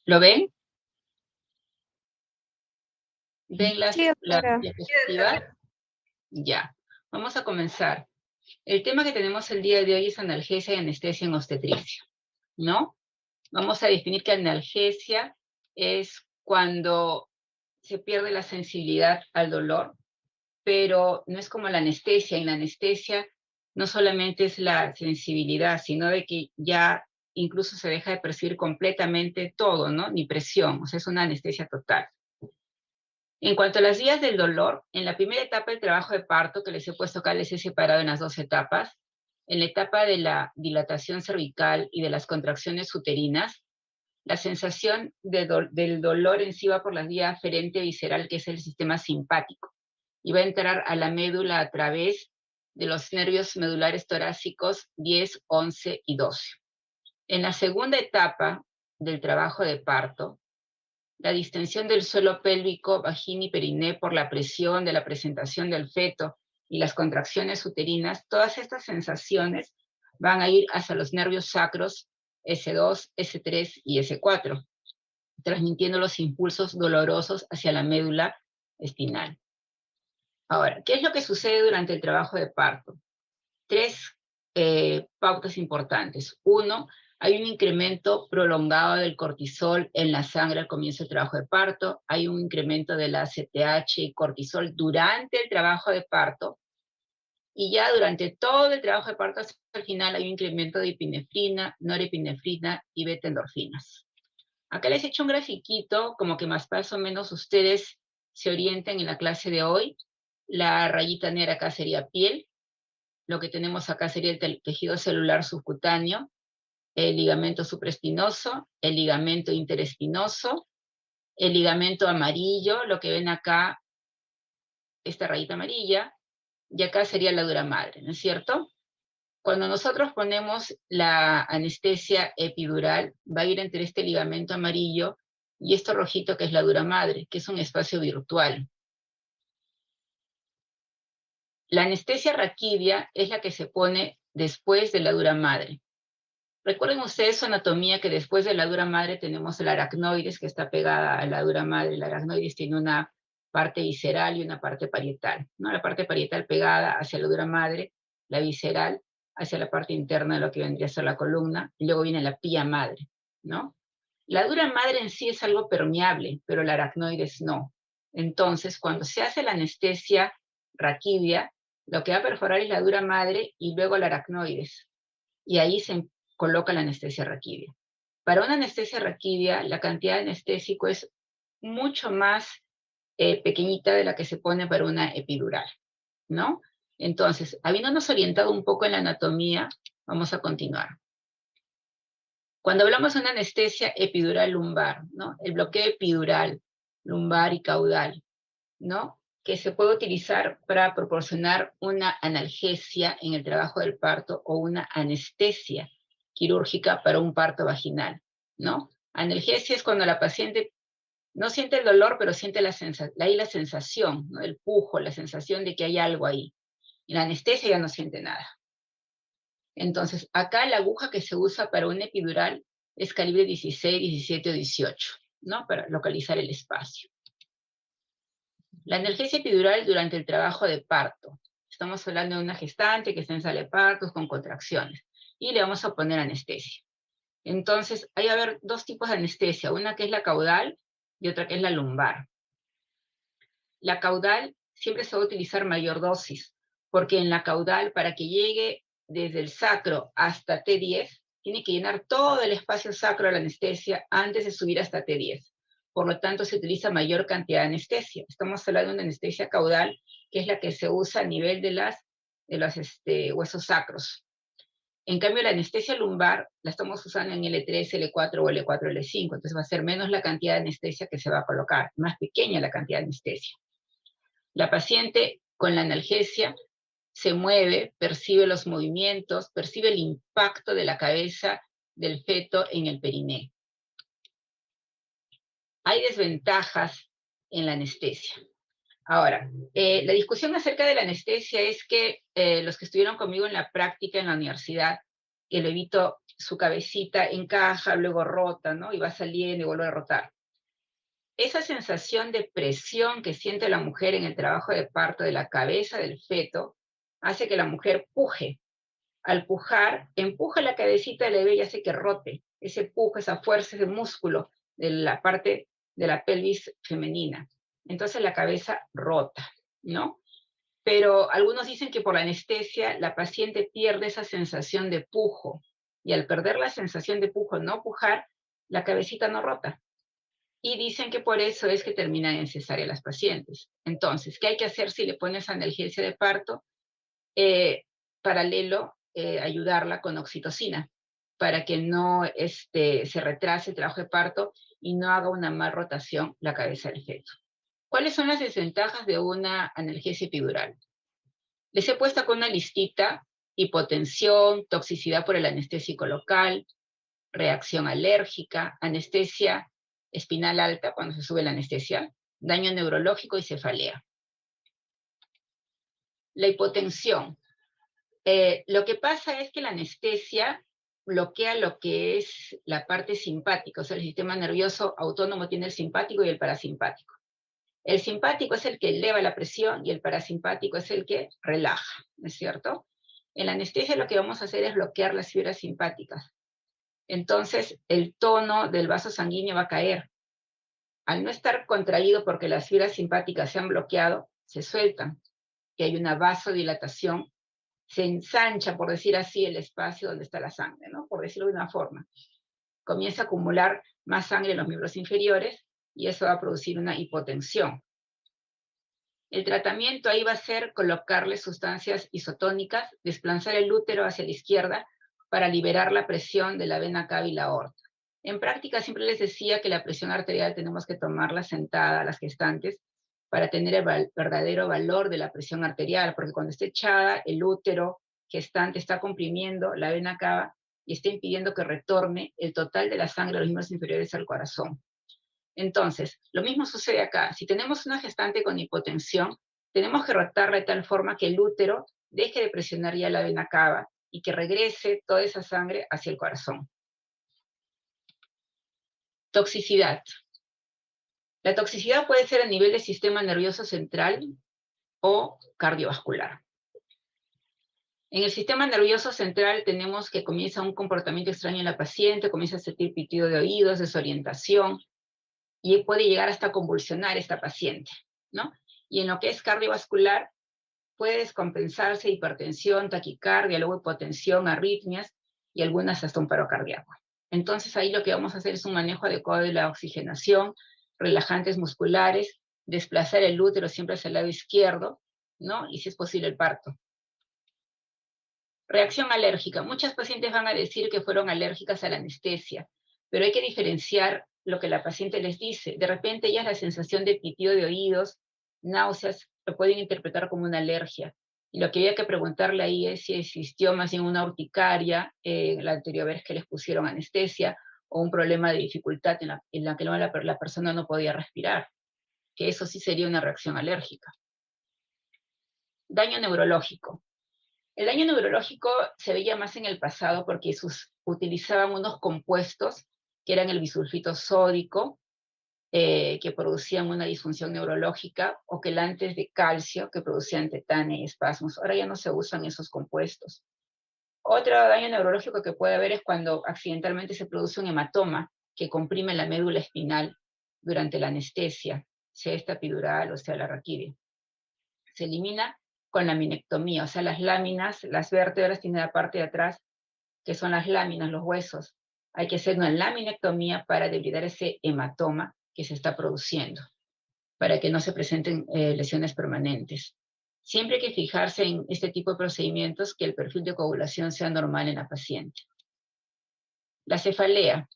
¿Lo ven? ¿Ven la Sí, doctora. diapositiva? Ya. Vamos a comenzar. El tema que tenemos el día de hoy es analgesia y anestesia en obstetricia, ¿no? Vamos a definir que analgesia es cuando se pierde la sensibilidad al dolor, pero no es como la anestesia. En la anestesia no solamente es la sensibilidad, sino de que ya incluso se deja de percibir completamente todo, ¿no? Ni presión, o sea, es una anestesia total. En cuanto a las vías del dolor, en la primera etapa del trabajo de parto, que les he puesto acá, les he separado en las dos etapas, en la etapa de la dilatación cervical y de las contracciones uterinas, la sensación del dolor en sí va por la vía aferente visceral, que es el sistema simpático, y va a entrar a la médula a través de los nervios medulares torácicos 10, 11 y 12. En la segunda etapa del trabajo de parto, la distensión del suelo pélvico, vagina y periné por la presión de la presentación del feto y las contracciones uterinas, todas estas sensaciones van a ir hacia los nervios sacros S2, S3 y S4, transmitiendo los impulsos dolorosos hacia la médula espinal. Ahora, ¿qué es lo que sucede durante el trabajo de parto? Tres pautas importantes. Uno, hay un incremento prolongado del cortisol en la sangre al comienzo del trabajo de parto, hay un incremento de la ACTH y cortisol durante el trabajo de parto, y ya durante todo el trabajo de parto hasta el final hay un incremento de epinefrina, norepinefrina y beta-endorfinas. Acá les he hecho un grafiquito, como que más o menos ustedes se orienten en la clase de hoy. La rayita negra acá sería piel, lo que tenemos acá sería el tejido celular subcutáneo, el ligamento supraespinoso, el ligamento interespinoso, el ligamento amarillo, lo que ven acá, esta rayita amarilla, y acá sería la dura madre, ¿no es cierto? Cuando nosotros ponemos la anestesia epidural, va a ir entre este ligamento amarillo y esto rojito que es la dura madre, que es un espacio virtual. La anestesia raquídea es la que se pone después de la dura madre. Recuerden ustedes su anatomía, que después de la dura madre tenemos el aracnoides, que está pegada a la dura madre. El aracnoides tiene una parte visceral y una parte parietal, ¿no? La parte parietal pegada hacia la dura madre, la visceral hacia la parte interna de lo que vendría a ser la columna, y luego viene la pía madre, ¿no? La dura madre en sí es algo permeable, pero el aracnoides no. Entonces, cuando se hace la anestesia raquídea, lo que va a perforar es la dura madre y luego el aracnoides, y ahí se coloca la anestesia raquídea. Para una anestesia raquídea, la cantidad de anestésico es mucho más pequeñita de la que se pone para una epidural, ¿no? Entonces, habiéndonos orientado un poco en la anatomía, vamos a continuar. Cuando hablamos de una anestesia epidural lumbar, ¿no? El bloqueo epidural, lumbar y caudal, ¿no? Que se puede utilizar para proporcionar una analgesia en el trabajo del parto o una anestesia quirúrgica para un parto vaginal, ¿no? Analgesia es cuando la paciente no siente el dolor, pero siente la sensación, ¿no? El pujo, la sensación de que hay algo ahí. Y la anestesia ya no siente nada. Entonces, acá la aguja que se usa para un epidural es calibre 16, 17 o 18, ¿no? Para localizar el espacio. La analgesia epidural durante el trabajo de parto. Estamos hablando de una gestante que está en sala de partos con contracciones y le vamos a poner anestesia. Entonces, hay a haber dos tipos de anestesia, una que es la caudal y otra que es la lumbar. La caudal siempre se va a utilizar mayor dosis, porque en la caudal, para que llegue desde el sacro hasta T10, tiene que llenar todo el espacio sacro de la anestesia antes de subir hasta T10. Por lo tanto, se utiliza mayor cantidad de anestesia. Estamos hablando de una anestesia caudal, que es la que se usa a nivel de los huesos sacros. En cambio, la anestesia lumbar la estamos usando en L3, L4 o L4, L5. Entonces va a ser menos la cantidad de anestesia que se va a colocar, más pequeña la cantidad de anestesia. La paciente con la analgesia se mueve, percibe los movimientos, percibe el impacto de la cabeza del feto en el periné. Hay desventajas en la anestesia. Ahora, la discusión acerca de la anestesia es que los que estuvieron conmigo en la práctica en la universidad, que lo evito su cabecita encaja, luego rota, ¿no? Y va saliendo y vuelve a rotar. Esa sensación de presión que siente la mujer en el trabajo de parto de la cabeza del feto hace que la mujer puje. Al pujar, empuja la cabecita del bebé y hace que rote. Ese pujo, esa fuerza, ese músculo de la parte de la pelvis femenina. Entonces la cabeza rota, ¿no? Pero algunos dicen que por la anestesia la paciente pierde esa sensación de pujo. Y al perder la sensación de pujo, no pujar, la cabecita no rota. Y dicen que por eso es que terminan en cesárea las pacientes. Entonces, ¿qué hay que hacer si le pones analgesia de parto? Paralelo, ayudarla con oxitocina para que no se retrase el trabajo de parto y no haga una mal rotación la cabeza del feto. ¿Cuáles son las desventajas de una analgesia epidural? Les he puesto con una listita: hipotensión, toxicidad por el anestésico local, reacción alérgica, anestesia espinal alta cuando se sube la anestesia, daño neurológico y cefalea. La hipotensión. Lo que pasa es que la anestesia bloquea lo que es la parte simpática, o sea, el sistema nervioso autónomo tiene el simpático y el parasimpático. El simpático es el que eleva la presión y el parasimpático es el que relaja, ¿no es cierto? En la anestesia lo que vamos a hacer es bloquear las fibras simpáticas. Entonces, el tono del vaso sanguíneo va a caer. Al no estar contraído porque las fibras simpáticas se han bloqueado, se sueltan, y hay una vasodilatación, se ensancha, por decir así, el espacio donde está la sangre, ¿no? Por decirlo de una forma. Comienza a acumular más sangre en los miembros inferiores y eso va a producir una hipotensión. El tratamiento ahí va a ser colocarle sustancias isotónicas, desplazar el útero hacia la izquierda para liberar la presión de la vena cava y la aorta. En práctica siempre les decía que la presión arterial tenemos que tomarla sentada, las gestantes, para tener el verdadero valor de la presión arterial, porque cuando esté echada, el útero gestante está comprimiendo la vena cava y está impidiendo que retorne el total de la sangre de los miembros inferiores al corazón. Entonces, lo mismo sucede acá. Si tenemos una gestante con hipotensión, tenemos que rotarla de tal forma que el útero deje de presionar ya la vena cava y que regrese toda esa sangre hacia el corazón. Toxicidad. La toxicidad puede ser a nivel del sistema nervioso central o cardiovascular. En el sistema nervioso central tenemos que comienza un comportamiento extraño en la paciente, comienza a sentir pitido de oídos, desorientación, y puede llegar hasta convulsionar esta paciente, ¿no? Y en lo que es cardiovascular, puede descompensarse hipertensión, taquicardia, luego hipotensión, arritmias y algunas hasta un paro cardíaco. Entonces ahí lo que vamos a hacer es un manejo adecuado de la oxigenación, relajantes musculares, desplazar el útero siempre hacia el lado izquierdo, ¿no? Y si es posible el parto. Reacción alérgica. Muchas pacientes van a decir que fueron alérgicas a la anestesia, pero hay que diferenciar lo que la paciente les dice. De repente ellas la sensación de pitido de oídos, náuseas, lo pueden interpretar como una alergia. Y lo que había que preguntarle ahí es si existió más bien una urticaria la anterior vez que les pusieron anestesia o un problema de dificultad en la que la persona no podía respirar, que eso sí sería una reacción alérgica. Daño neurológico. El daño neurológico se veía más en el pasado porque utilizaban unos compuestos que eran el bisulfito sódico, que producían una disfunción neurológica, o quelantes de calcio que producían tetania y espasmos. Ahora ya no se usan esos compuestos. Otro daño neurológico que puede haber es cuando accidentalmente se produce un hematoma que comprime la médula espinal durante la anestesia, sea esta epidural o sea la raquidia. Se elimina con laminectomía, o sea, las láminas, las vértebras tienen la parte de atrás, que son las láminas, los huesos. Hay que hacer una laminectomía para debridar ese hematoma que se está produciendo, para que no se presenten lesiones permanentes. Siempre hay que fijarse en este tipo de procedimientos que el perfil de coagulación sea normal en la paciente. La cefalea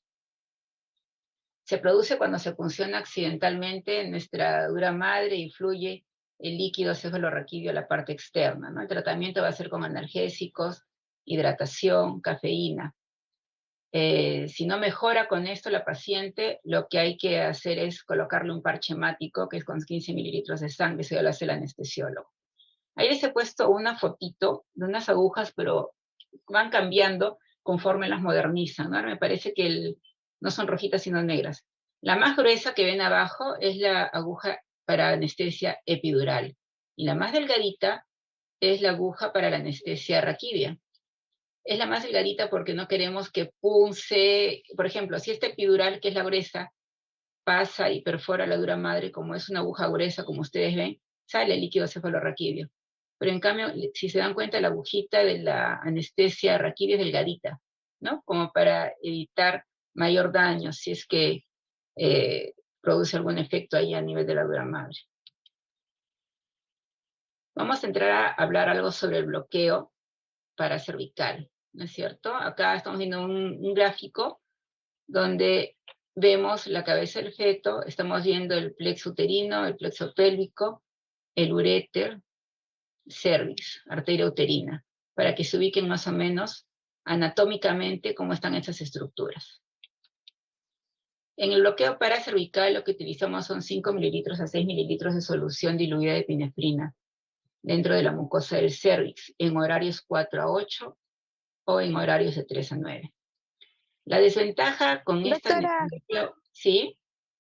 se produce cuando se funciona accidentalmente en nuestra dura madre y fluye el líquido cefalorraquídeo a la parte externa, ¿no? El tratamiento va a ser con analgésicos, hidratación, cafeína. Si no mejora con esto la paciente, lo que hay que hacer es colocarle un parche hemático, que es con 15 mililitros de sangre, eso ya lo hace el anestesiólogo. Ahí les he puesto una fotito de unas agujas, pero van cambiando conforme las modernizan, ¿no? Ahora me parece que no son rojitas sino negras. La más gruesa que ven abajo es la aguja para anestesia epidural, y la más delgadita es la aguja para la anestesia raquídea. Es la más delgadita porque no queremos que punce, por ejemplo, si esta epidural, que es la gruesa, pasa y perfora la dura madre, como es una aguja gruesa, como ustedes ven, sale el líquido cefalorraquídeo. Pero en cambio, si se dan cuenta, la agujita de la anestesia raquídea es delgadita, ¿no? Como para evitar mayor daño si es que produce algún efecto ahí a nivel de la dura madre. Vamos a entrar a hablar algo sobre el bloqueo para cervical, ¿no es cierto? Acá estamos viendo un gráfico donde vemos la cabeza del feto, estamos viendo el plexo uterino, el plexo pélvico, el uréter, cervix, arteria uterina, para que se ubiquen más o menos anatómicamente cómo están estas estructuras. En el bloqueo paracervical lo que utilizamos son 5 mililitros a 6 mililitros de solución diluida de epinefrina dentro de la mucosa del cervix, en horarios 4 a 8 o en horarios de 3 a 9. La desventaja con esta Doctora, ¿sí?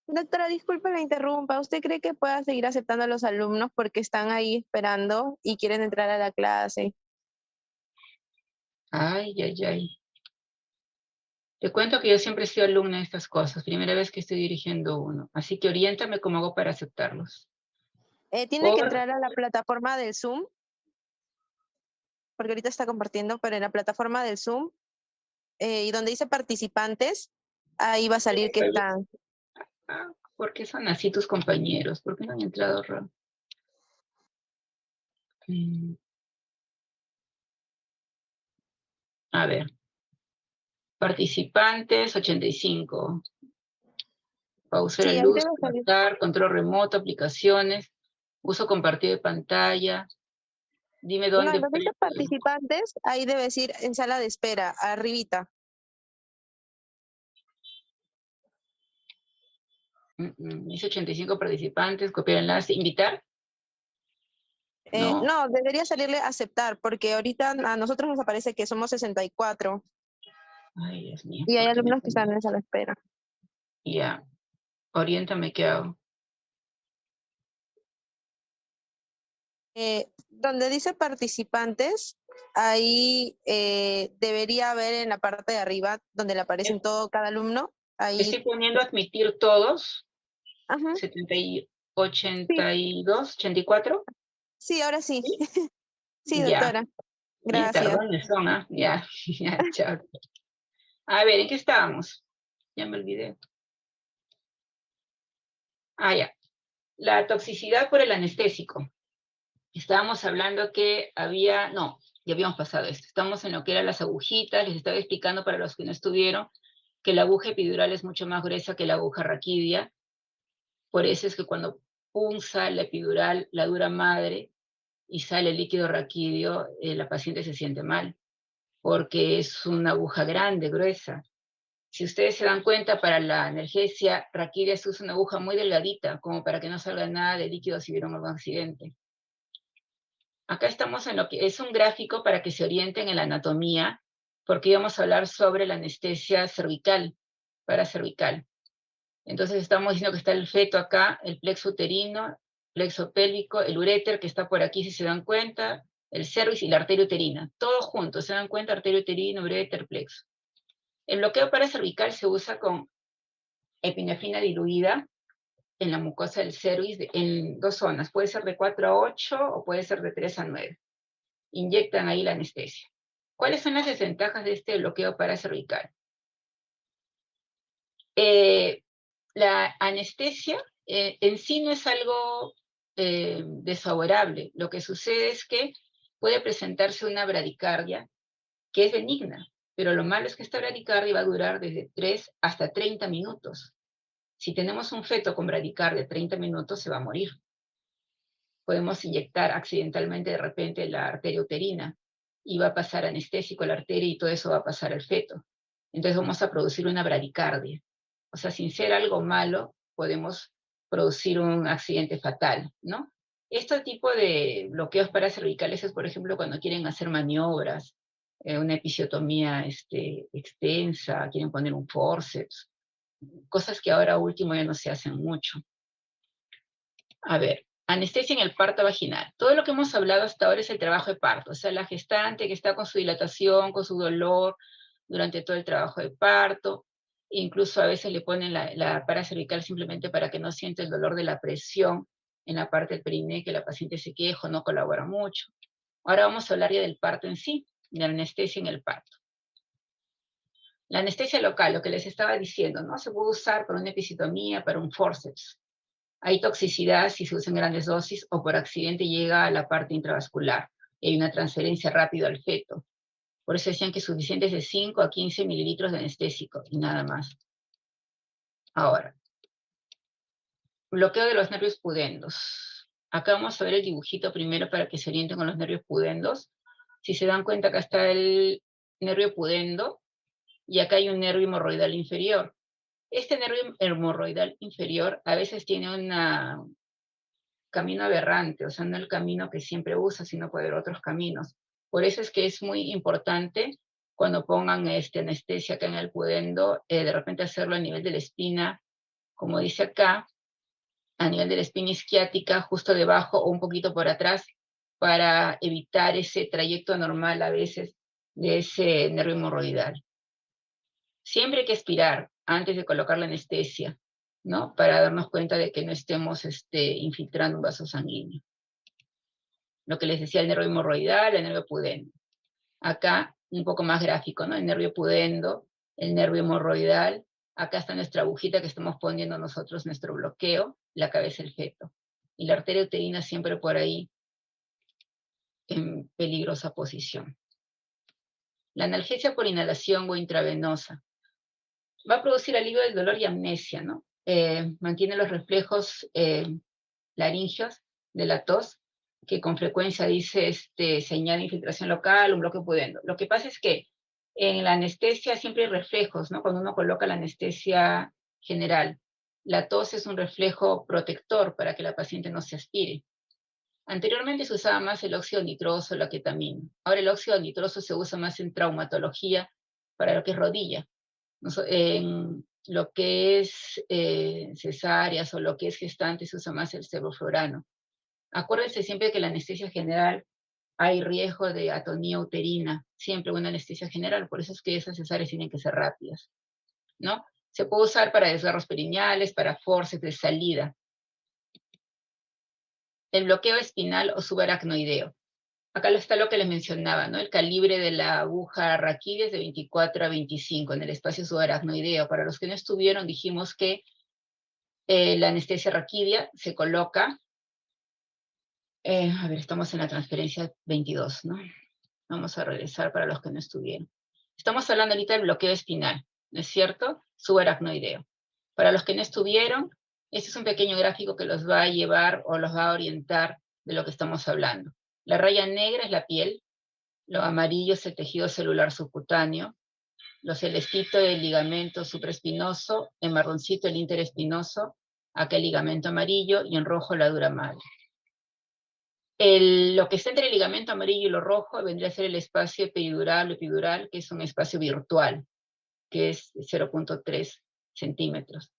doctora, disculpe la interrumpa. ¿Usted cree que pueda seguir aceptando a los alumnos porque están ahí esperando y quieren entrar a la clase? Ay, ay, ay. Te cuento que yo siempre he sido alumna de estas cosas, primera vez que estoy dirigiendo uno, así que oriéntame cómo hago para aceptarlos. Tiene que Por, entrar a la plataforma del Zoom, porque ahorita está compartiendo, pero en la plataforma del Zoom, y donde dice participantes, ahí va a salir que están. ¿Por qué son así tus compañeros? ¿Por qué no han entrado? Mm, A ver, participantes 85. Pausar Sí, el ahí luz, debe salir. conectar, control remoto, aplicaciones, uso compartido de pantalla. Dime No, en dónde. donde dice participantes, ahí debe decir en sala de espera, arribita. Dice 85 participantes, copiar enlace, invitar. No. No, debería salirle aceptar, porque ahorita a nosotros nos aparece que somos 64 Ay, Dios mío, y hay ¿por qué me alumnos que ponen? están en sala de espera. Ya, oriéntame qué hago. Donde dice participantes, ahí debería haber en la parte de arriba, donde le aparecen todo cada alumno. Ahí, Estoy poniendo admitir todos, ajá, 70 y sí, 82, 84. sí, ahora sí. ¿Sí? Sí, Ya, doctora. oye, Gracias. tardones son, ¿ah? Ya, ya, chao. A ver, ¿en qué estábamos? Ya me olvidé. Ya. La toxicidad por el anestésico. Estábamos hablando que no, ya habíamos pasado esto. Estamos en lo que eran las agujitas, les estaba explicando para los que no estuvieron que la aguja epidural es mucho más gruesa que la aguja raquídea. Por eso es que cuando punza la epidural, la dura madre, y sale el líquido raquídeo, la paciente se siente mal, porque es una aguja grande, gruesa. Si ustedes se dan cuenta, para la analgesia raquídea se usa una aguja muy delgadita, como para que no salga nada de líquido si vieron algún accidente. Acá estamos en lo que es un gráfico para que se orienten en la anatomía, porque íbamos a hablar sobre la anestesia cervical, para cervical. Entonces estamos diciendo que está el feto acá, el plexo uterino, plexo pélvico, el uréter que está por aquí, si se dan cuenta, el cervix y la arteria uterina. Todos juntos, se dan cuenta, arteria uterina, uréter, plexo. El bloqueo paracervical se usa con epinefrina diluida en la mucosa del cervix en dos zonas. Puede ser de 4 a 8 o puede ser de 3 a 9. Inyectan ahí la anestesia. ¿Cuáles son las desventajas de este bloqueo paracervical? La anestesia en sí no es algo desfavorable. Lo que sucede es que puede presentarse una bradicardia que es benigna, pero lo malo es que esta bradicardia va a durar desde 3 hasta 30 minutos. Si tenemos un feto con bradicardia de 30 minutos, se va a morir. Podemos inyectar accidentalmente de repente la arteria uterina y va a pasar anestésico a la arteria y todo eso va a pasar al feto. Entonces vamos a producir una bradicardia. O sea, sin ser algo malo, podemos producir un accidente fatal, ¿no? Este tipo de bloqueos paracervicales es, por ejemplo, cuando quieren hacer maniobras una episiotomía extensa, quieren poner un forceps, cosas que ahora último ya no se hacen mucho. A ver, anestesia en el parto vaginal. Todo lo que hemos hablado hasta ahora es el trabajo de parto, o sea, la gestante que está con su dilatación, con su dolor durante todo el trabajo de parto. Incluso a veces le ponen la paracervical simplemente para que no sienta el dolor de la presión en la parte del periné, que la paciente se queja o no colabora mucho. Ahora vamos a hablar ya del parto en sí, de la anestesia en el parto. La anestesia local, lo que les estaba diciendo, ¿no? Se puede usar para una episiotomía, para un forceps. Hay toxicidad si se usa en grandes dosis o por accidente llega a la parte intravascular y hay una transferencia rápida al feto. Por eso decían que suficientes de 5 a 15 mililitros de anestésico y nada más. Ahora, bloqueo de los nervios pudendos. Acá vamos a ver el dibujito primero para que se orienten con los nervios pudendos. Si se dan cuenta, acá está el nervio pudendo y acá hay un nervio hemorroidal inferior. Este nervio hemorroidal inferior a veces tiene un camino aberrante, o sea, no el camino que siempre usa, sino puede haber otros caminos. Por eso es que es muy importante cuando pongan anestesia acá en el pudendo, de repente hacerlo a nivel de la espina, como dice acá, a nivel de la espina isquiática, justo debajo o un poquito por atrás, para evitar ese trayecto anormal a veces de ese nervio hemorroidal. Siempre hay que aspirar antes de colocar la anestesia, ¿no? Para darnos cuenta de que no estemos infiltrando un vaso sanguíneo. Lo que les decía, el nervio hemorroidal, el nervio pudendo. Acá, un poco más gráfico, ¿no? El nervio pudendo, el nervio hemorroidal. Acá está nuestra agujita que estamos poniendo nosotros, nuestro bloqueo, la cabeza del feto. Y la arteria uterina siempre por ahí en peligrosa posición. La analgesia por inhalación o intravenosa va a producir alivio del dolor y amnesia, ¿no? Mantiene los reflejos laringios de la tos, que con frecuencia dice señal de infiltración local, un bloque pudendo. Lo que pasa es que en la anestesia siempre hay reflejos, ¿no? Cuando uno coloca la anestesia general, la tos es un reflejo protector para que la paciente no se aspire. Anteriormente se usaba más el óxido nitroso, la ketamina. Ahora el óxido nitroso se usa más en traumatología para lo que es rodilla. En lo que es cesáreas o lo que es gestante se usa más el sevoflurano. Acuérdense siempre que la anestesia general hay riesgo de atonía uterina, siempre una anestesia general, por eso es que esas cesáreas tienen que ser rápidas, ¿no? Se puede usar para desgarros perineales, para forceps de salida. El bloqueo espinal o subaracnoideo. Acá está lo que les mencionaba, ¿no? El calibre de la aguja raquídea es de 24 a 25 en el espacio subaracnoideo. Para los que no estuvieron, dijimos que la anestesia raquídea se coloca, a ver, estamos en la transferencia 22, ¿no? Vamos a regresar para los que no estuvieron. Estamos hablando ahorita del bloqueo espinal, ¿no es cierto? Subaracnoideo. Para los que no estuvieron, este es un pequeño gráfico que los va a llevar o los va a orientar de lo que estamos hablando. La raya negra es la piel, lo amarillo es el tejido celular subcutáneo, lo celestito el ligamento supraespinoso, en marroncito el interespinoso, acá el ligamento amarillo y en rojo la dura madre. Lo que está entre el ligamento amarillo y lo rojo vendría a ser el espacio epidural o epidural, que es un espacio virtual, que es 0.3 centímetros.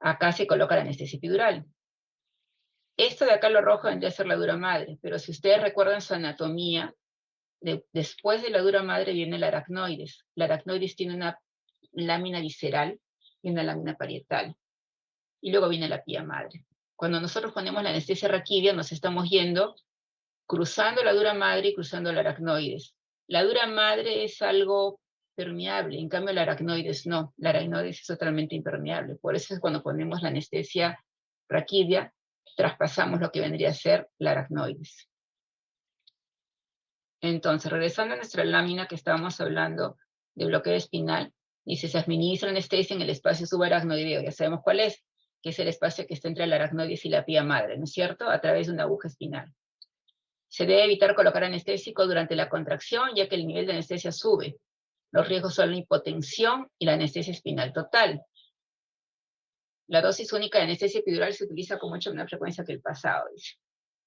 Acá se coloca la anestesia epidural. Esto de acá lo rojo vendría a ser la dura madre, pero si ustedes recuerdan su anatomía, después de la dura madre viene la aracnoides. La aracnoides tiene una lámina visceral y una lámina parietal. Y luego viene la pía madre. Cuando nosotros ponemos la anestesia raquídea, nos estamos yendo cruzando la dura madre y cruzando la aracnoides. La dura madre es algo permeable, en cambio la aracnoides no. La aracnoides es totalmente impermeable. Por eso es cuando ponemos la anestesia raquídea, traspasamos lo que vendría a ser la aracnoides. Entonces, regresando a nuestra lámina que estábamos hablando de bloqueo espinal, dice, se administra anestesia en el espacio subaracnoideo, ya sabemos cuál es, que es el espacio que está entre la aracnoides y la pía madre, ¿no es cierto?, a través de una aguja espinal. Se debe evitar colocar anestésico durante la contracción, ya que el nivel de anestesia sube. Los riesgos son la hipotensión y la anestesia espinal total. La dosis única de anestesia epidural se utiliza con mucha menor frecuencia que el pasado, dice.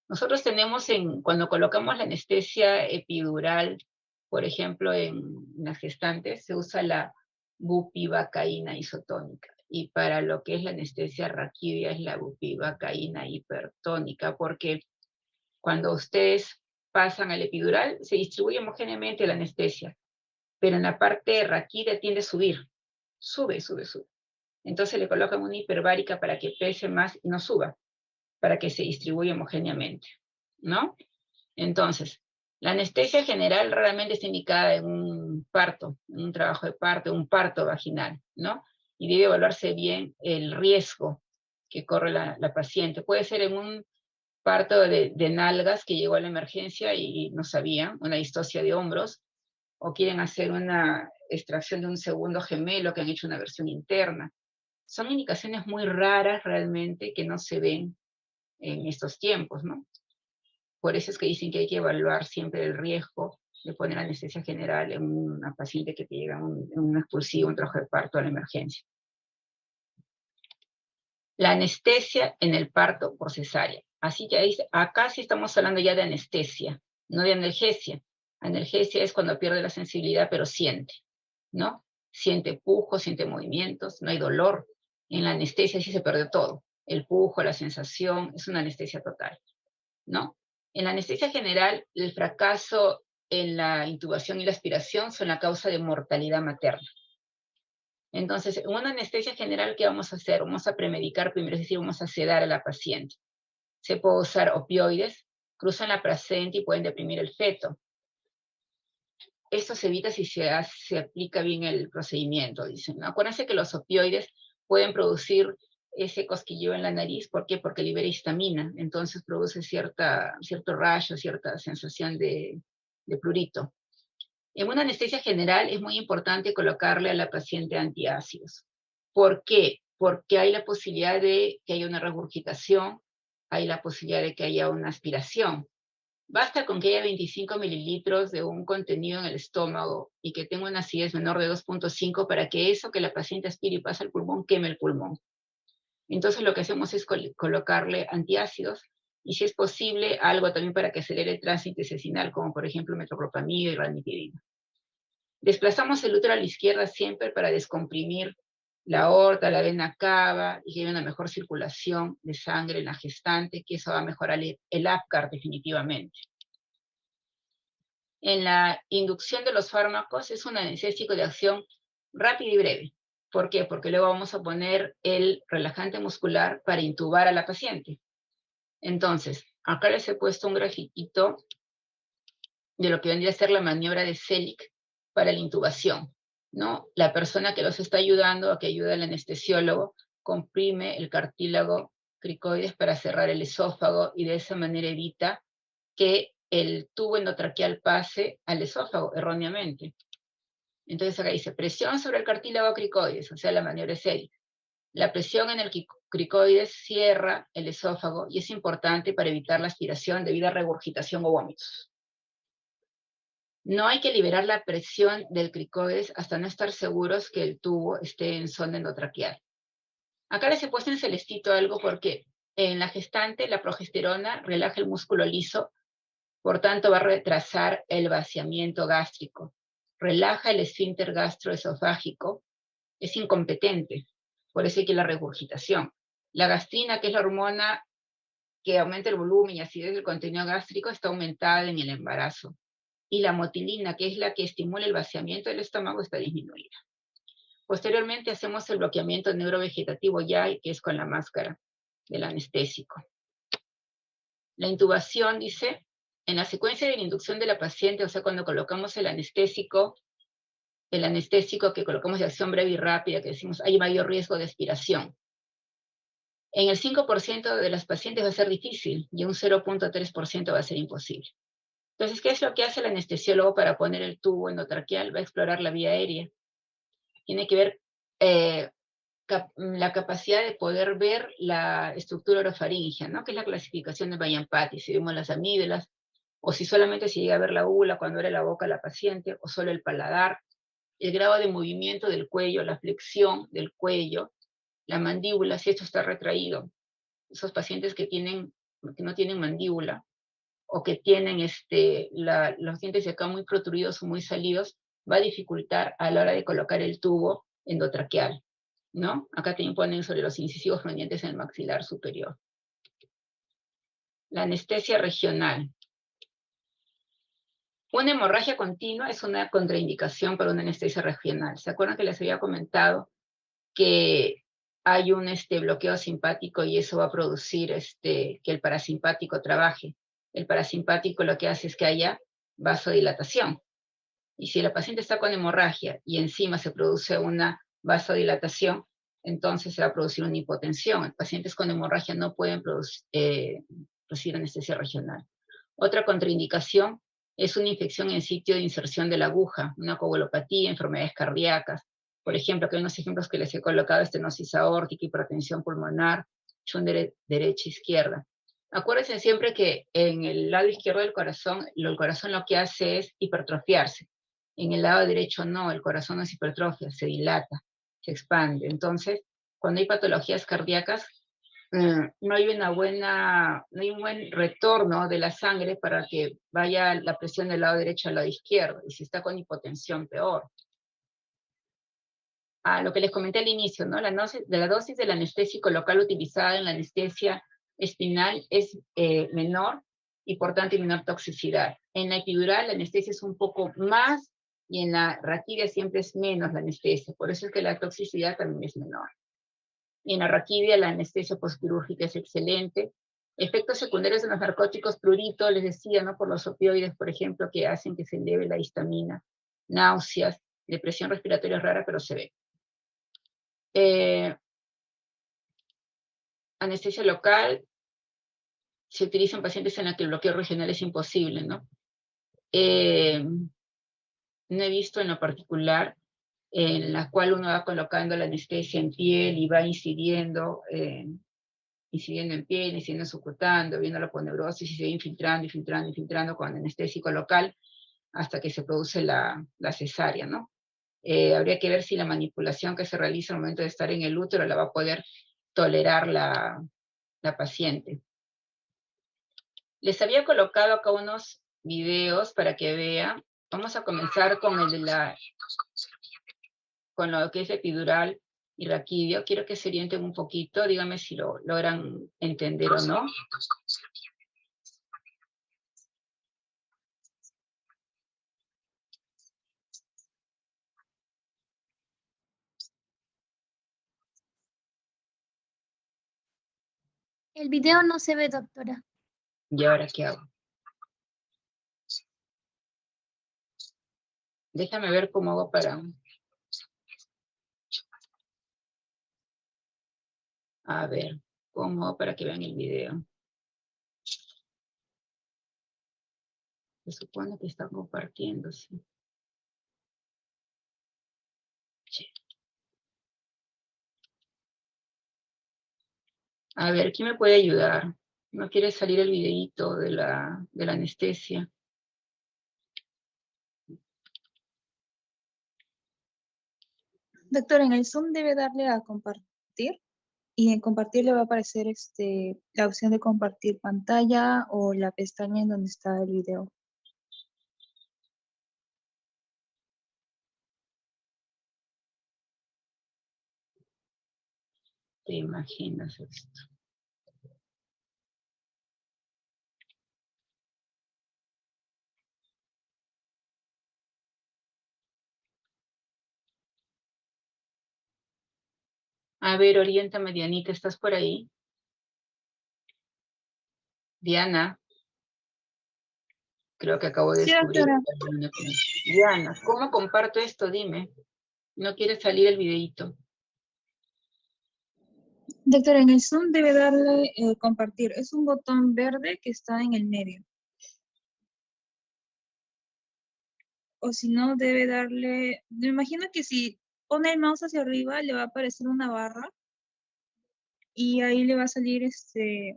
Nosotros tenemos cuando colocamos la anestesia epidural Por ejemplo, en las gestantes se usa la bupivacaína isotónica. Y para lo que es la anestesia raquídea es la bupivacaína hipertónica, porque cuando ustedes pasan al epidural se distribuye homogéneamente la anestesia, pero en la parte raquídea tiende a subir, sube, sube, sube. Entonces le colocan una hiperbárica para que pese más y no suba, para que se distribuya homogéneamente, ¿no? Entonces, la anestesia general raramente está indicada en un parto, en un trabajo de parto, un parto vaginal, ¿no? Y debe evaluarse bien el riesgo que corre la paciente. Puede ser en un parto de nalgas que llegó a la emergencia y no sabían, una distocia de hombros, o quieren hacer una extracción de un segundo gemelo que han hecho una versión interna. Son indicaciones muy raras realmente que no se ven en estos tiempos, ¿no? Por eso es que dicen que hay que evaluar siempre el riesgo de poner anestesia general en una paciente que te llega en un expulsivo, un trabajo de parto a la emergencia. La anestesia en el parto por cesárea. Así que ahí, acá sí estamos hablando ya de anestesia, no de analgesia. Analgesia es cuando pierde la sensibilidad, pero siente, ¿no? Siente pujo, siente movimientos, no hay dolor. En la anestesia sí se perdió todo. El pujo, la sensación, es una anestesia total, ¿no? En la anestesia general, el fracaso en la intubación y la aspiración son la causa de mortalidad materna. Entonces, en una anestesia general, ¿qué vamos a hacer? Vamos a premedicar primero, es decir, vamos a sedar a la paciente. Se puede usar opioides, cruzan la placenta y pueden deprimir el feto. Esto se evita si se aplica bien el procedimiento, dicen, ¿no? Acuérdense que los opioides pueden producir ese cosquilleo en la nariz. ¿Por qué? Porque libera histamina, entonces produce cierto rayo, cierta sensación de prurito. En una anestesia general es muy importante colocarle a la paciente antiácidos. ¿Por qué? Porque hay la posibilidad de que haya una regurgitación, hay la posibilidad de que haya una aspiración. Basta con que haya 25 mililitros de un contenido en el estómago y que tenga una acidez menor de 2.5 para que eso que la paciente aspire y pase al pulmón queme el pulmón. Entonces lo que hacemos es colocarle antiácidos y, si es posible, algo también para que acelere el tránsito intestinal, como por ejemplo metoclopramida y ranitidina. Desplazamos el útero a la izquierda siempre para descomprimir la aorta, la vena cava y que haya una mejor circulación de sangre en la gestante, que eso va a mejorar el APGAR definitivamente. En la inducción de los fármacos es un anestésico de acción rápida y breve. ¿Por qué? Porque luego vamos a poner el relajante muscular para intubar a la paciente. Entonces, acá les he puesto un grafiquito de lo que vendría a ser la maniobra de Selig para la intubación, ¿no? La persona que los está ayudando, a que ayuda al anestesiólogo, comprime el cartílago cricoides para cerrar el esófago y de esa manera evita que el tubo endotraqueal pase al esófago erróneamente. Entonces acá dice presión sobre el cartílago cricoides, o sea, la maniobra de Selig. La presión en el cricoides cierra el esófago y es importante para evitar la aspiración debido a regurgitación o vómitos. No hay que liberar la presión del cricoides hasta no estar seguros que el tubo esté en zona endotraqueal. Acá les he puesto en celestito algo porque en la gestante la progesterona relaja el músculo liso, por tanto va a retrasar el vaciamiento gástrico, relaja el esfínter gastroesofágico, es incompetente, por eso hay que la regurgitación. La gastrina, que es la hormona que aumenta el volumen y acidez del contenido gástrico, está aumentada en el embarazo. Y la motilina, que es la que estimula el vaciamiento del estómago, está disminuida. Posteriormente hacemos el bloqueamiento neurovegetativo ya, que es con la máscara del anestésico. La intubación, dice, en la secuencia de la inducción de la paciente, o sea, cuando colocamos el anestésico que colocamos de acción breve y rápida, que decimos hay mayor riesgo de aspiración. En el 5% de las pacientes va a ser difícil y en un 0.3% va a ser imposible. Entonces, ¿qué es lo que hace el anestesiólogo para poner el tubo endotraqueal? Va a explorar la vía aérea. Tiene que ver la capacidad de poder ver la estructura orofaringea, ¿no? Que es la clasificación de Mallampati, si vemos las amígdalas, o si solamente se llega a ver la ula cuando abre la boca la paciente, o solo el paladar, el grado de movimiento del cuello, la flexión del cuello, la mandíbula, si esto está retraído. Esos pacientes que no tienen mandíbula, o que tienen los dientes de acá muy protruidos o muy salidos, va a dificultar a la hora de colocar el tubo endotraqueal, ¿no? Acá te imponen sobre los incisivos provenientes en el maxilar superior. La anestesia regional. Una hemorragia continua es una contraindicación para una anestesia regional. ¿Se acuerdan que les había comentado que hay un bloqueo simpático y eso va a producir que el parasimpático trabaje? El parasimpático lo que hace es que haya vasodilatación. Y si la paciente está con hemorragia y encima se produce una vasodilatación, entonces se va a producir una hipotensión. Pacientes con hemorragia no pueden producir anestesia regional. Otra contraindicación es una infección en sitio de inserción de la aguja, una coagulopatía, enfermedades cardíacas. Por ejemplo, que hay unos ejemplos que les he colocado: estenosis aórtica, hipertensión pulmonar, shunt derecha-izquierda. Acuérdense siempre que en el lado izquierdo del corazón, el corazón lo que hace es hipertrofiarse. En el lado derecho no, el corazón no se hipertrofia, se dilata, se expande. Entonces, cuando hay patologías cardíacas, no hay un buen retorno de la sangre para que vaya la presión del lado derecho al lado izquierdo, y si está con hipotensión, peor. Lo que les comenté al inicio, ¿no? La dosis del anestésico local utilizada en la anestesia espinal es menor y por tanto hay menor toxicidad. En la epidural la anestesia es un poco más y en la raquidia siempre es menos la anestesia, por eso es que la toxicidad también es menor. Y en la raquidia la anestesia postquirúrgica es excelente. Efectos secundarios de los narcóticos, prurito, les decía, ¿no? Por los opioides, por ejemplo, que hacen que se eleve la histamina, náuseas, depresión respiratoria rara, pero se ve. Anestesia local se utiliza en pacientes en la que el bloqueo regional es imposible, ¿no? No he visto en lo particular en la cual uno va colocando la anestesia en piel y va incidiendo en piel, incidiendo subcutáneo, viendo la aponeurosis y se va infiltrando, infiltrando, infiltrando con anestésico local hasta que se produce la cesárea, ¿no? Habría que ver si la manipulación que se realiza al momento de estar en el útero la va a poder tolerar la paciente. Les había colocado acá unos videos para que vean. Vamos a comenzar con con lo que es epidural y raquidio. Quiero que se orienten un poquito, díganme si lo logran entender o no. El video no se ve, doctora. ¿Y ahora qué hago? Déjame ver cómo hago para... A ver, cómo hago para que vean el video. Se supone que está compartiéndose. A ver, ¿quién me puede ayudar? ¿No quiere salir el videíto de la anestesia? Doctora, en el Zoom debe darle a compartir y en compartir le va a aparecer la opción de compartir pantalla o la pestaña en donde está el video. ¿Te imaginas esto? A ver, oriéntame, Dianita, ¿estás por ahí? Diana. Creo que acabo de Sí, descubrir. doctora. Diana, ¿cómo comparto esto? Dime. No quiere salir el videíto. Doctora, en el Zoom debe darle compartir. Es un botón verde que está en el medio. O si no, debe darle... Me imagino que si pone el mouse hacia arriba, le va a aparecer una barra. Y ahí le va a salir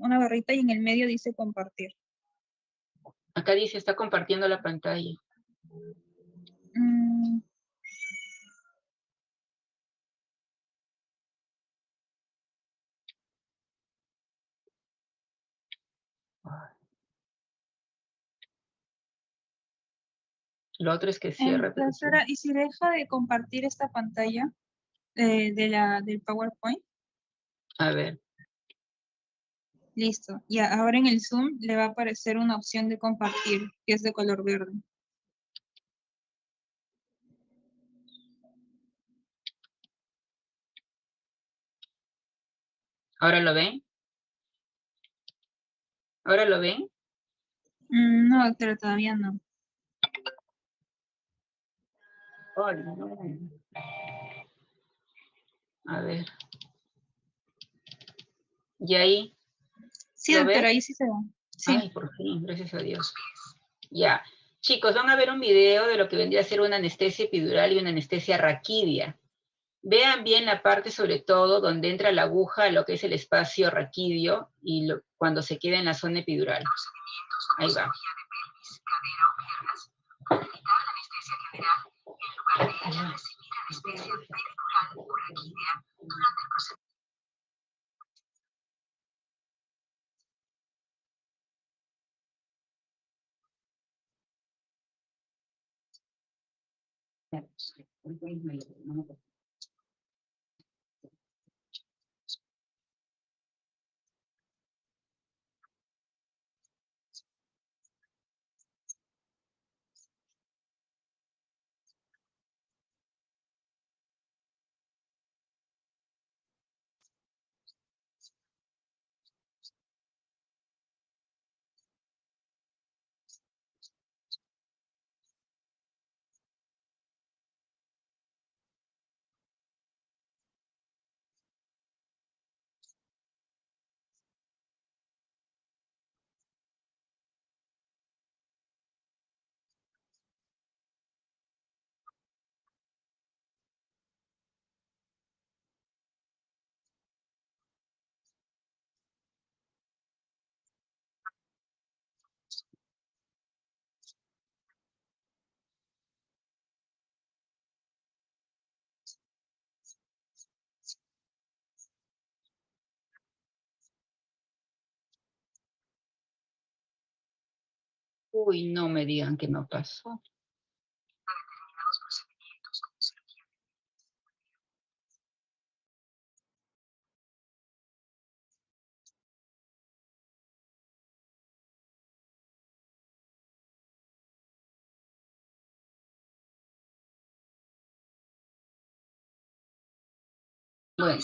una barrita y en el medio dice compartir. Acá dice, está compartiendo la pantalla. Mm. Lo otro es que cierre. Pero sí. Profesora, ¿y si deja de compartir esta pantalla del PowerPoint? A ver. Listo. Y ahora en el Zoom le va a aparecer una opción de compartir, que es de color verde. ¿Ahora lo ven? ¿Ahora lo ven? No, pero todavía no. Ay, no. A ver. ¿Y ahí? Sí, ¿Lo doctora, ves? ahí sí se va. Sí. Ay, por fin, gracias a Dios. Ya. Chicos, van a ver un video de lo que vendría a ser una anestesia epidural y una anestesia raquidia. Vean bien la parte, sobre todo, donde entra la aguja, lo que es el espacio raquidio, y cuando se queda en la zona epidural. Ahí va. Uy, no me digan que no pasó. Bueno.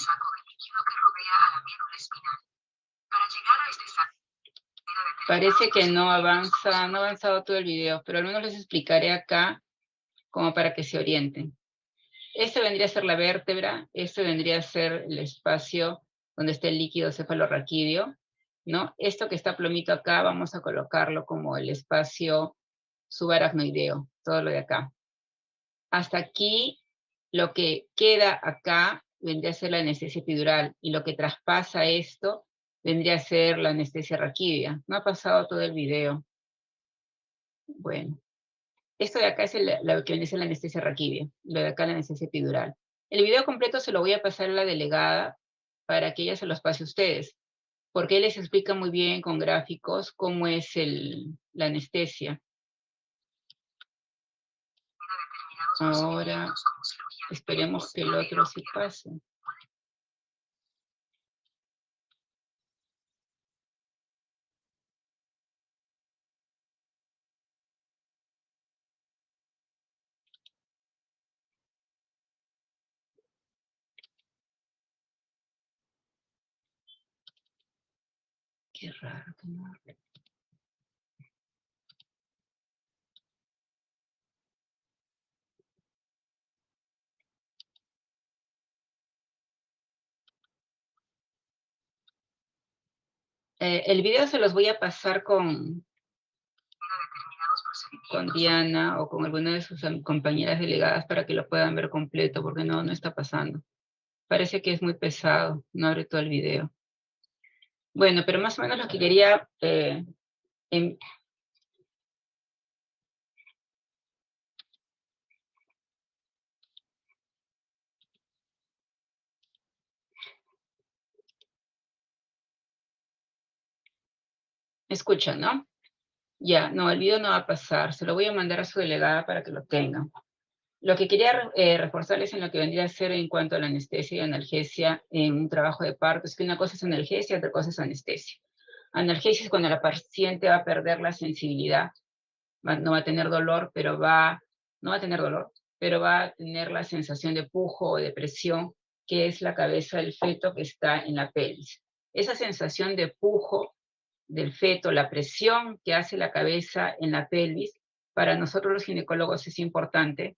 Parece que no avanza, no ha avanzado todo el video, pero al menos les explicaré acá como para que se orienten. Este vendría a ser la vértebra, este vendría a ser el espacio donde está el líquido cefalorraquídeo, ¿no? Esto que está plomito acá, vamos a colocarlo como el espacio subaracnoideo, todo lo de acá. Hasta aquí, lo que queda acá vendría a ser la anestesia epidural, y lo que traspasa esto vendría a ser la anestesia raquídea. No ha pasado todo el video. Bueno. Esto de acá es lo que viene a ser la anestesia raquídea, lo de acá la anestesia epidural. El video completo se lo voy a pasar a la delegada para que ella se los pase a ustedes, porque él les explica muy bien con gráficos cómo es la anestesia. Ahora esperemos que el otro sí pase. Qué raro que no. El video se los voy a pasar con Diana o con alguna de sus compañeras delegadas para que lo puedan ver completo, porque no está pasando. Parece que es muy pesado, no abre todo el video. Bueno, pero más o menos lo que quería... escucha, ¿no? Ya, no, el video no va a pasar. Se lo voy a mandar a su delegada para que lo tengan. Lo que quería reforzarles en lo que vendría a ser en cuanto a la anestesia y analgesia en un trabajo de parto es que una cosa es analgesia y otra cosa es anestesia. Analgesia es cuando la paciente va a perder la sensibilidad, no va a tener dolor, no va a tener dolor, pero va a tener la sensación de pujo o de presión, que es la cabeza del feto que está en la pelvis. Esa sensación de pujo del feto, la presión que hace la cabeza en la pelvis, para nosotros los ginecólogos es importante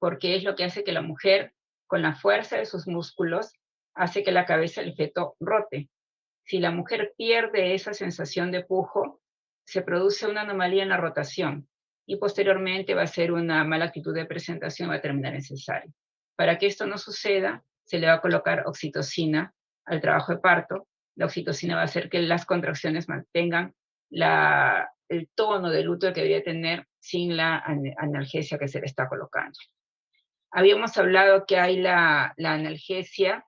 porque es lo que hace que la mujer, con la fuerza de sus músculos, hace que la cabeza del feto rote. Si la mujer pierde esa sensación de pujo, se produce una anomalía en la rotación y posteriormente va a ser una mala actitud de presentación, va a terminar en cesárea. Para que esto no suceda, se le va a colocar oxitocina al trabajo de parto. La oxitocina va a hacer que las contracciones mantengan el tono del útero que debería tener sin la analgesia que se le está colocando. Habíamos hablado que hay la analgesia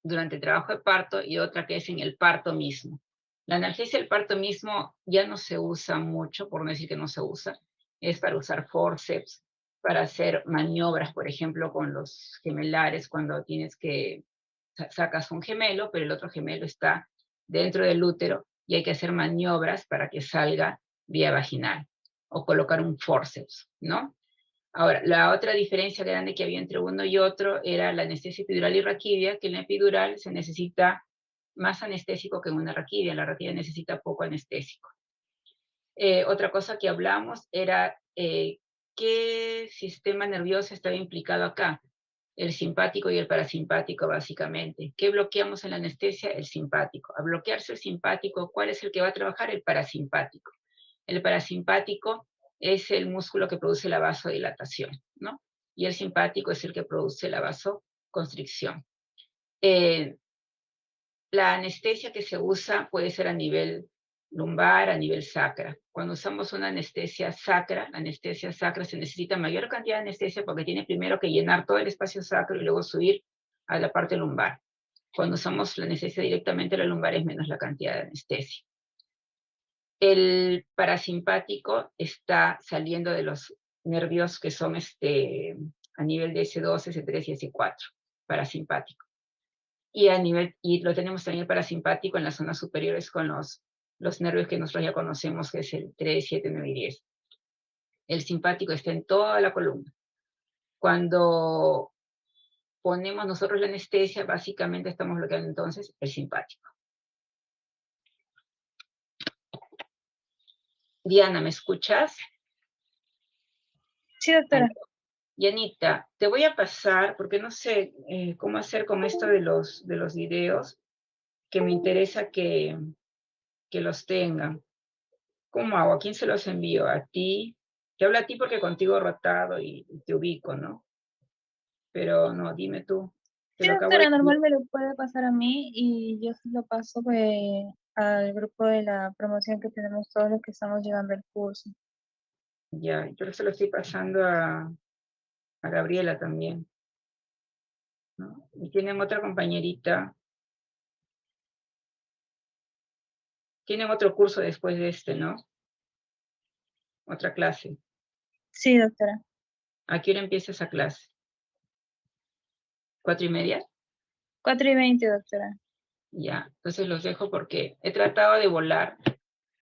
durante el trabajo de parto y otra que es en el parto mismo. La analgesia del parto mismo ya no se usa mucho, por no decir que no se usa, es para usar forceps, para hacer maniobras, por ejemplo, con los gemelares, cuando tienes que, sacas un gemelo, pero el otro gemelo está dentro del útero y hay que hacer maniobras para que salga vía vaginal, o colocar un forceps, ¿no? Ahora, la otra diferencia grande que había entre uno y otro era la anestesia epidural y raquidia, que en la epidural se necesita más anestésico que en una raquidia. La raquidia necesita poco anestésico. Otra cosa que hablamos era qué sistema nervioso estaba implicado acá. El simpático y el parasimpático, básicamente. ¿Qué bloqueamos en la anestesia? El simpático. A bloquearse el simpático, ¿cuál es el que va a trabajar? El parasimpático. El parasimpático es el músculo que produce la vasodilatación, ¿no? Y el simpático es el que produce la vasoconstricción. La anestesia que se usa puede ser a nivel lumbar, a nivel sacra. Cuando usamos una anestesia sacra, la anestesia sacra se necesita mayor cantidad de anestesia porque tiene primero que llenar todo el espacio sacro y luego subir a la parte lumbar. Cuando usamos la anestesia directamente a la lumbar es menos la cantidad de anestesia. El parasimpático está saliendo de los nervios que son a nivel de S2, S3 y S4, parasimpático. Y lo tenemos también el parasimpático en las zonas superiores con los nervios que nosotros ya conocemos, que es el 3, 7, 9 y 10. El simpático está en toda la columna. Cuando ponemos nosotros la anestesia, básicamente estamos bloqueando entonces el simpático. Diana, ¿me escuchas? Sí, doctora. Yanita, te voy a pasar, porque no sé cómo hacer con esto de los videos, que me interesa que los tengan. ¿Cómo hago? ¿A quién se los envío? ¿A ti? Te hablo a ti porque contigo he rotado y te ubico, ¿no? Pero no, dime tú. Te Sí, lo acabo de doctora, normal enviar. me lo puede pasar a mí y yo se lo paso al grupo de la promoción que tenemos todos los que estamos llevando el curso. Ya, yo se lo estoy pasando a Gabriela también, ¿no? Y tienen otra compañerita. Tienen otro curso después de este, ¿no? Otra clase. Sí, doctora. ¿A qué hora empieza esa clase? ¿4:30? 4:20, doctora. Ya, entonces los dejo porque he tratado de volar